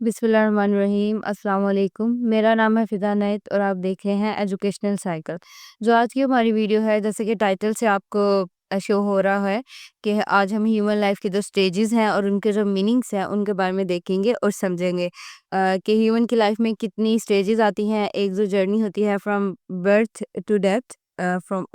बिस्मिल्लाहिर्रहमानिर्रहीम अस्सलाम वालेकुम। मेरा नाम है फ़िज़ा नैत और आप देख रहे हैं एजुकेशनल साइकिल। जो आज की हमारी वीडियो है, जैसे कि टाइटल से आपको शो हो रहा है कि आज हम ह्यूमन लाइफ के जो स्टेजेस हैं और उनके जो मीनिंग्स हैं उनके बारे में देखेंगे और समझेंगे कि ह्यूमन की लाइफ में कितनी स्टेजेस आती हैं। एक जो जर्नी होती है from birth to death, from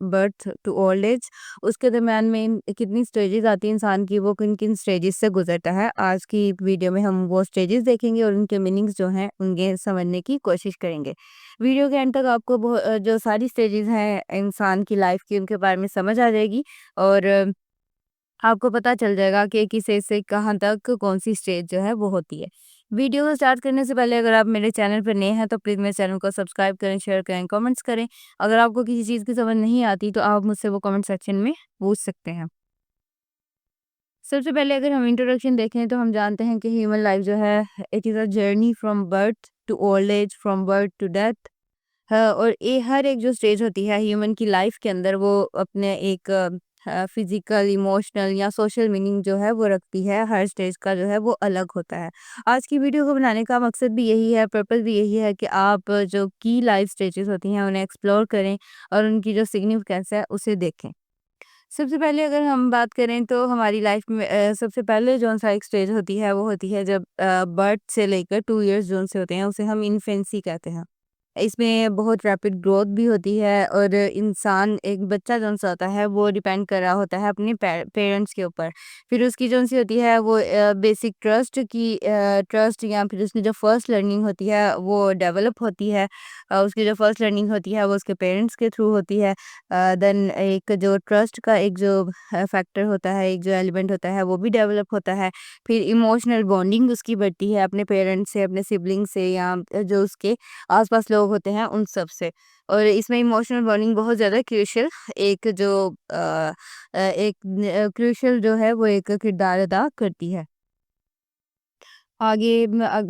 birth to old age, उसके दरमियान में कितनी स्टेजेस आती हैं इंसान की, वो किन किन स्टेजेस से गुजरता है। आज की वीडियो में हम वो स्टेजेस देखेंगे और उनके मीनिंग्स जो हैं उनके समझने की कोशिश करेंगे। वीडियो के एंड तक आपको जो सारी स्टेजेस हैं इंसान की लाइफ की उनके बारे में समझ आ जाएगी और आपको पता चल जाएगा कि किस एज से कहाँ तक कौन सी स्टेज जो है वो होती है। वीडियो को स्टार्ट करने से पहले अगर आप मेरे चैनल पर नए हैं तो प्लीज़ मेरे चैनल को सब्सक्राइब करें, शेयर करें, कमेंट्स करें। अगर आपको किसी चीज़ की समझ नहीं आती तो आप मुझसे वो कमेंट सेक्शन में पूछ सकते हैं। सबसे पहले अगर हम इंट्रोडक्शन देखें तो हम जानते हैं कि ह्यूमन लाइफ जो है, it is a journey from birth to old age, from birth to death. और ये हर एक जो स्टेज होती है ह्यूमन की लाइफ के अंदर वो अपने एक फिजिकल, इमोशनल या सोशल मीनिंग जो है वो रखती है। हर स्टेज का जो है वो अलग होता है। आज की वीडियो को बनाने का मकसद भी यही है, पर्पस भी यही है कि आप जो की लाइफ स्टेजेस होती हैं उन्हें एक्सप्लोर करें और उनकी जो सिग्निफिकेंस है उसे देखें। सबसे पहले अगर हम बात करें तो हमारी लाइफ में सबसे पहले जो-सा एक स्टेज होती है वो होती है जब बर्थ से लेकर 2 इयर्स जोन से होते हैं, उसे हम इन्फेंसी कहते हैं। इसमें बहुत रैपिड ग्रोथ भी होती है और इंसान एक बच्चा जौन-सा होता है वो डिपेंड कर रहा होता है अपने पेरेंट्स के ऊपर। फिर उसकी जौन-सी होती है वो बेसिक ट्रस्ट या फिर उसकी जो फर्स्ट लर्निंग होती है वो डेवलप होती है। उसकी जो फर्स्ट लर्निंग होती है वो उसके पेरेंट्स के थ्रू होती है। देन एक जो ट्रस्ट का एक जो फैक्टर होता है, एक जो एलिमेंट होता है वो भी डेवलप होता है। फिर इमोशनल बॉन्डिंग उसकी बढ़ती है अपने पेरेंट्स से, अपने सिबलिंग से या जो उसके आस-पास लोग होते हैं उन सब से। और इसमें इमोशनल बॉन्डिंग बहुत ज़्यादा क्रूशियल एक जो एक क्रूशियल जो है वो एक किरदार अदा करती है। आगे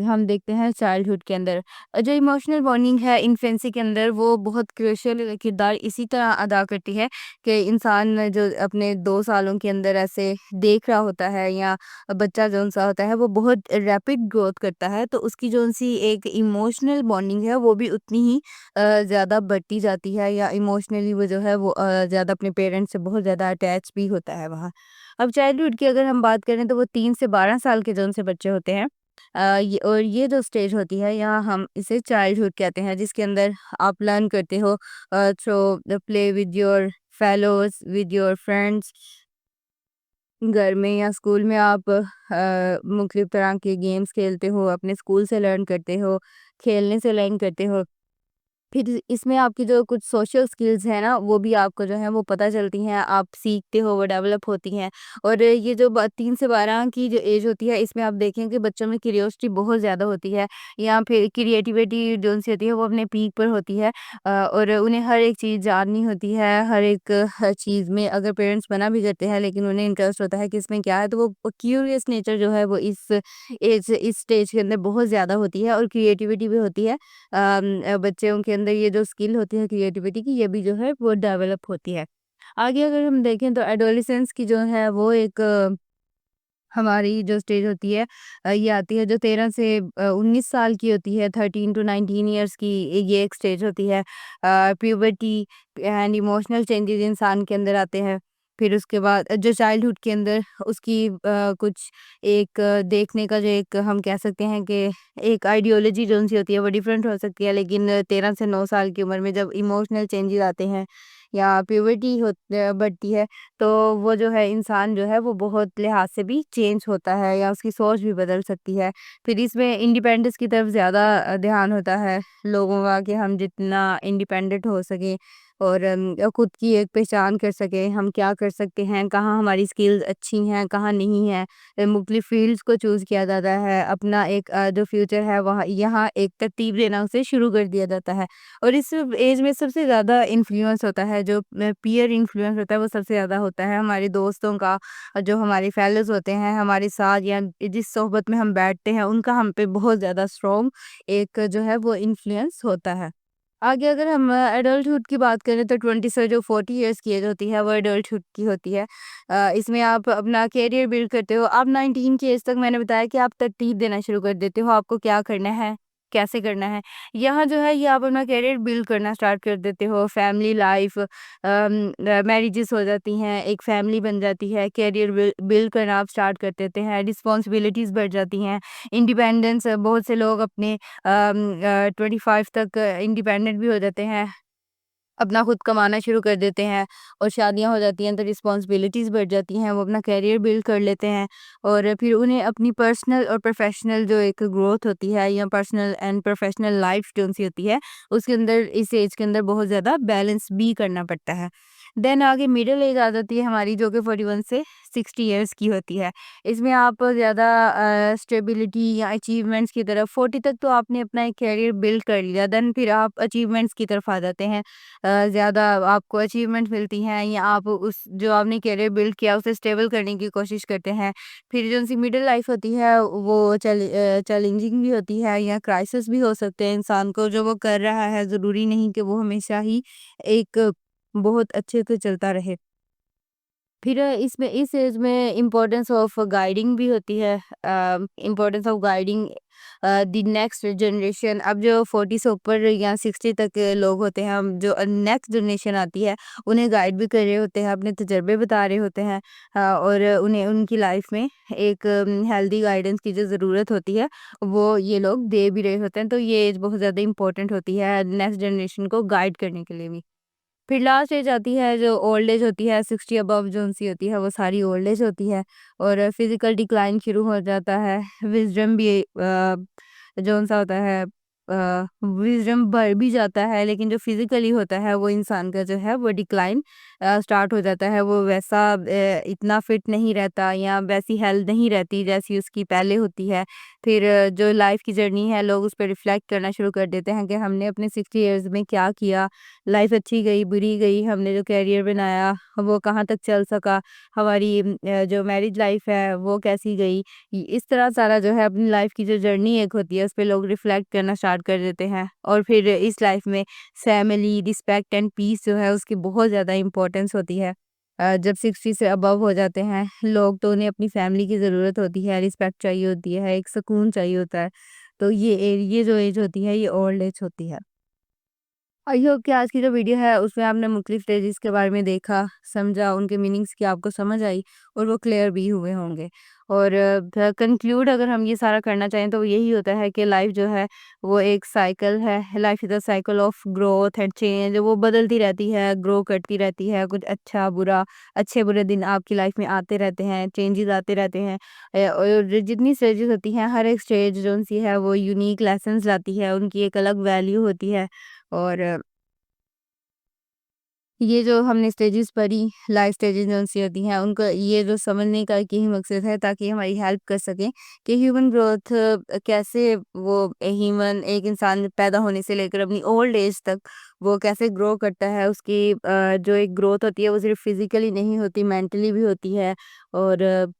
हम देखते हैं चाइल्डहुड के अंदर जो इमोशनल बॉन्डिंग है इन्फेंसी के अंदर वो बहुत क्रूशियल किरदार इसी तरह अदा करती है कि इंसान जो अपने 2 सालों के अंदर ऐसे देख रहा होता है या बच्चा जौन सा होता है वो बहुत रैपिड ग्रोथ करता है, तो उसकी जौन सी एक इमोशनल बॉन्डिंग है वो भी उतनी ही ज़्यादा बढ़ती जाती है या इमोशनली वो जो है वो ज़्यादा अपने पेरेंट्स से बहुत ज़्यादा अटैच भी होता है वहाँ। अब चाइल्डहुड की अगर हम बात करें तो वो 3 से 12 साल के जौन से बच्चे होते हैं, ये जो स्टेज होती है यहाँ हम इसे चाइल्डहुड कहते हैं, जिसके अंदर आप लर्न करते हो through the play with your fellows, with your friends. घर में या स्कूल में आप मुख्तलिफ तरह के गेम्स खेलते हो, अपने स्कूल से लर्न करते हो, खेलने से लर्न करते हो। फिर इसमें आपकी जो कुछ सोशल स्किल्स हैं ना, वो भी आपको जो है वो पता चलती हैं, आप सीखते हो, वो डेवलप होती हैं। और ये जो 3 से 12 की जो एज होती है, इसमें आप देखें कि बच्चों में क्यूरियोसिटी बहुत ज़्यादा होती है या फिर क्रिएटिविटी जो-सी होती है वो अपने पीक पर होती है। और उन्हें हर एक चीज़ जाननी होती है, हर एक हर चीज़ में अगर पेरेंट्स मना भी करते हैं लेकिन उन्हें इंटरेस्ट होता है कि इसमें क्या है, तो वो क्यूरियस नेचर जो है वो इस स्टेज के अंदर बहुत ज़्यादा होती है और क्रिएटिविटी भी होती है। बच्चों के अंदर ये जो स्किल होती है क्रिएटिविटी की, ये भी जो है वो डेवलप होती है। आगे अगर हम देखें तो एडोलेसेंस की जो है वो एक हमारी जो स्टेज होती है, ये आती है जो 13 से 19 साल की होती है, 13 टू 19 इयर्स की ये एक स्टेज होती है। प्यूबर्टी एंड इमोशनल चेंजेस इंसान के अंदर आते हैं। फिर उसके बाद जो चाइल्डहुड के अंदर उसकी कुछ एक देखने का जो एक हम कह सकते हैं कि एक आइडियोलॉजी जो-सी होती है वो डिफरेंट हो सकती है, लेकिन 13 से 9 साल की उम्र में जब इमोशनल चेंजेस आते हैं या प्यूबर्टी बढ़ती है, तो वो जो है इंसान जो है वो बहुत लिहाज से भी चेंज होता है या उसकी सोच भी बदल सकती है। फिर इसमें इंडिपेंडेंस की तरफ ज़्यादा ध्यान होता है लोगों का कि हम जितना इंडिपेंडेंट हो सकें और खुद की एक पहचान कर सकें, हम क्या कर सकते हैं, कहाँ हमारी स्किल्स अच्छी हैं, कहाँ नहीं हैं। मुख्तलिफ फ़ील्ड्स को चूज़ किया जाता है, अपना एक जो फ्यूचर है वहाँ यहाँ एक तरतीब देना उसे शुरू कर दिया जाता है। और इस एज में सबसे ज़्यादा इन्फ्लुएंस होता है जो पीयर इन्फ्लुएंस होता है वो सबसे ज़्यादा होता है हमारे दोस्तों का, जो हमारे फेलोज़ होते हैं हमारे साथ या जिस सोहबत में हम बैठते हैं उनका हम पे बहुत ज़्यादा स्ट्रॉन्ग एक जो है वो इन्फ्लुएंस होता है। आगे अगर हम एडल्टहुड की बात करें तो 20 से जो 40 इयर्स की एज होती है वो एडल्टहुड की होती है। इसमें आप अपना करियर बिल्ड करते हो। आप 19 की एज तक मैंने बताया कि आप तरतीब देना शुरू कर देते हो, आपको क्या करना है, कैसे करना है। यहाँ जो है ये आप अपना करियर बिल्ड करना स्टार्ट कर देते हो, फैमिली लाइफ मैरिजेस हो जाती हैं, एक फैमिली बन जाती है, करियर बिल्ड करना आप स्टार्ट कर देते हैं, रिस्पॉन्सिबिलिटीज़ बढ़ जाती हैं, इंडिपेंडेंस बहुत से लोग अपने 25 तक इंडिपेंडेंट भी हो जाते हैं, अपना खुद कमाना शुरू कर देते हैं और शादियाँ हो जाती हैं तो रिस्पॉन्सिबिलिटीज़ बढ़ जाती हैं, वो अपना करियर बिल्ड कर लेते हैं और फिर उन्हें अपनी पर्सनल और प्रोफेशनल जो एक ग्रोथ होती है या पर्सनल एंड प्रोफेशनल लाइफ जो सी होती है, उसके अंदर इस एज के अंदर बहुत ज़्यादा बैलेंस भी करना पड़ता है। देन आगे मिडल एज आ जाती है हमारी जो कि 41 से 60 इयर्स की होती है। इसमें आप ज़्यादा स्टेबिलिटी या अचीवमेंट्स की तरफ 40 तक तो आपने अपना एक करियर बिल्ड कर लिया, देन फिर आप अचीवमेंट्स की तरफ आ जाते हैं। ज़्यादा आपको अचीवमेंट मिलती हैं या आप उस जो आपने करियर बिल्ड किया उसे स्टेबल करने की कोशिश करते हैं। फिर जो सी मिडिल लाइफ होती है वो चैलेंजिंग भी होती है या क्राइसिस भी हो सकते हैं इंसान को जो वो कर रहा है, ज़रूरी नहीं कि वो हमेशा ही एक बहुत अच्छे से चलता रहे। फिर इसमें इस एज में इम्पोर्टेंस ऑफ गाइडिंग भी होती है, importance of guiding the next generation. अब जो 40 से ऊपर या 60 तक लोग होते हैं, हम जो नेक्स्ट जनरेशन आती है उन्हें गाइड भी कर रहे होते हैं, अपने तजर्बे बता रहे होते हैं, और उन्हें उनकी लाइफ में एक हेल्दी गाइडेंस की जो ज़रूरत होती है वो ये लोग दे भी रहे होते हैं। तो ये एज बहुत ज़्यादा इंपॉर्टेंट होती है नेक्स्ट जनरेशन को गाइड करने के लिए भी। फिर लास्ट एज आती है जो ओल्ड एज होती है, 60 अबव जोन-सी होती है वो सारी ओल्ड एज होती है और फिज़िकल डिक्लाइन शुरू हो जाता है। विज़डम भी जोन-सा होता है, विज़डम बढ़ भी जाता है लेकिन जो फिज़िकली होता है वो इंसान का जो है वो डिक्लाइन स्टार्ट हो जाता है। वो वैसा इतना फिट नहीं रहता या वैसी हेल्थ नहीं रहती जैसी उसकी पहले होती है। फिर जो लाइफ़ की जर्नी है लोग उस पे रिफ्लेक्ट करना शुरू कर देते हैं कि हमने अपने 60 इयर्स में क्या किया, लाइफ अच्छी गई, बुरी गई, हमने जो करियर बनाया वो कहाँ तक चल सका, हमारी जो मैरिज लाइफ है वो कैसी गई। इस तरह सारा जो है अपनी लाइफ की जो जर्नी एक होती है उस पे लोग रिफ्लेक्ट करना स्टार्ट कर देते हैं और फिर इस लाइफ में फैमिली, रिस्पेक्ट एंड पीस जो है उसकी बहुत ज़्यादा इम्पोर्टेंस होती है। जब 60 से अबव हो जाते हैं लोग तो उन्हें अपनी फैमिली की ज़रूरत होती है, रिस्पेक्ट चाहिए होती है, एक सुकून चाहिए होता है। तो ये जो एज होती है ये ओल्ड एज होती है। आई होप कि आज की जो वीडियो है उसमें आपने मुख्तलिफ स्टेजेस के बारे में देखा, समझा, उनके मीनिंग्स की आपको समझ आई और वो क्लियर भी हुए होंगे। और कंक्लूड अगर हम ये सारा करना चाहें तो यही होता है कि लाइफ जो है वो एक साइकिल है, life is a cycle of growth and change. वो बदलती रहती है, ग्रो करती रहती है, कुछ अच्छा बुरा, अच्छे बुरे दिन आपकी लाइफ में आते रहते हैं, चेंजेस आते रहते हैं। और जितनी स्टेजेस होती हैं हर एक स्टेज जो सी है वो यूनिक लेसन्स लाती है, उनकी एक अलग वैल्यू होती है। और ये जो हमने स्टेजेस पढ़ी, लाइफ स्टेजेस जो-सी होती हैं, उनको ये जो समझने का एक यही मकसद है ताकि हमारी हेल्प कर सकें कि ह्यूमन ग्रोथ कैसे वो ह्यूमन एक इंसान पैदा होने से लेकर अपनी ओल्ड एज तक वो कैसे ग्रो करता है। उसकी जो एक ग्रोथ होती है वो सिर्फ फिज़िकली नहीं होती, मेंटली भी होती है और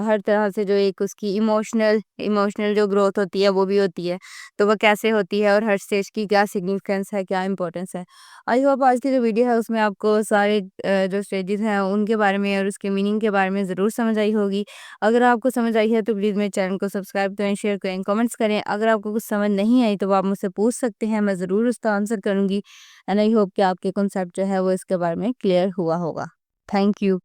हर तरह से जो एक उसकी इमोशनल इमोशनल जो ग्रोथ होती है वो भी होती है। तो वो कैसे होती है और हर स्टेज की क्या सिग्निफिकेंस है, क्या इम्पोर्टेंस है। आई होप आज की जो वीडियो है उसमें आपको सारे जो स्टेजेस हैं उनके बारे में और उसके मीनिंग के बारे में ज़रूर समझ आई होगी। अगर आपको समझ आई है तो प्लीज़ मेरे चैनल को सब्सक्राइब करें, शेयर करें, कमेंट्स करें। अगर आपको कुछ समझ नहीं आई तो वो आप मुझसे पूछ सकते हैं, मैं ज़रूर उसका आंसर करूँगी। एंड आई होप कि आपके कॉन्सेप्ट जो है वो इसके बारे में क्लियर हुआ होगा। Thank you.